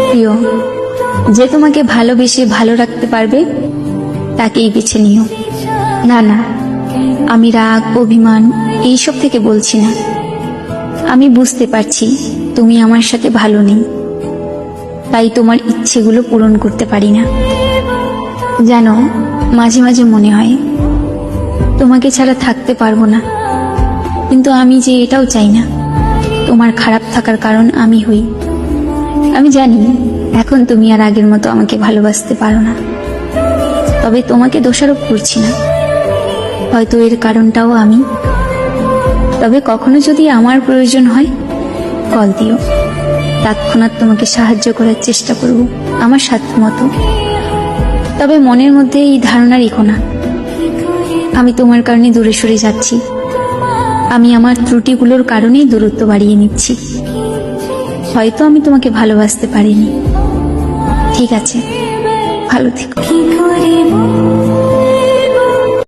প্রিয়, যে তোমাকে ভালোবেসে ভালো রাখতে পারবে তাকেই বেছে নিও। না না, আমি রাগ অভিমান এইসব থেকে বলছি না। আমি বুঝতে পারছি তুমি আমার সাথে ভালো নেই, তাই তোমার ইচ্ছেগুলো পূরণ করতে পারি না। জানো, মাঝে মাঝে মনে হয় তোমাকে ছাড়া থাকতে পারবো না, কিন্তু আমি যে এটাও চাই না তোমার খারাপ থাকার কারণ আমি হই। আমি জানি এখন তুমি আর আগের মতো আমাকে ভালোবাসতে পারো না, তবে তোমাকে দোষারোপ করছি না, হয়তো এর কারণটাও আমি। তবে কখনো যদি আমার প্রয়োজন হয় কল দিও, তৎক্ষণাৎ তোমাকে সাহায্য করার চেষ্টা করব আমার সাধ্য মতো। তবে মনের মধ্যে এই ধারণা রেখো না আমি তোমার কারণে দূরে সরে যাচ্ছি। আমি আমার ত্রুটিগুলোর কারণেই দূরত্ব বাড়িয়ে নিচ্ছি। হয়তো আমি তোমাকে ভালোবাসতে পারিনি। ঠিক আছে, ভালো থেকো।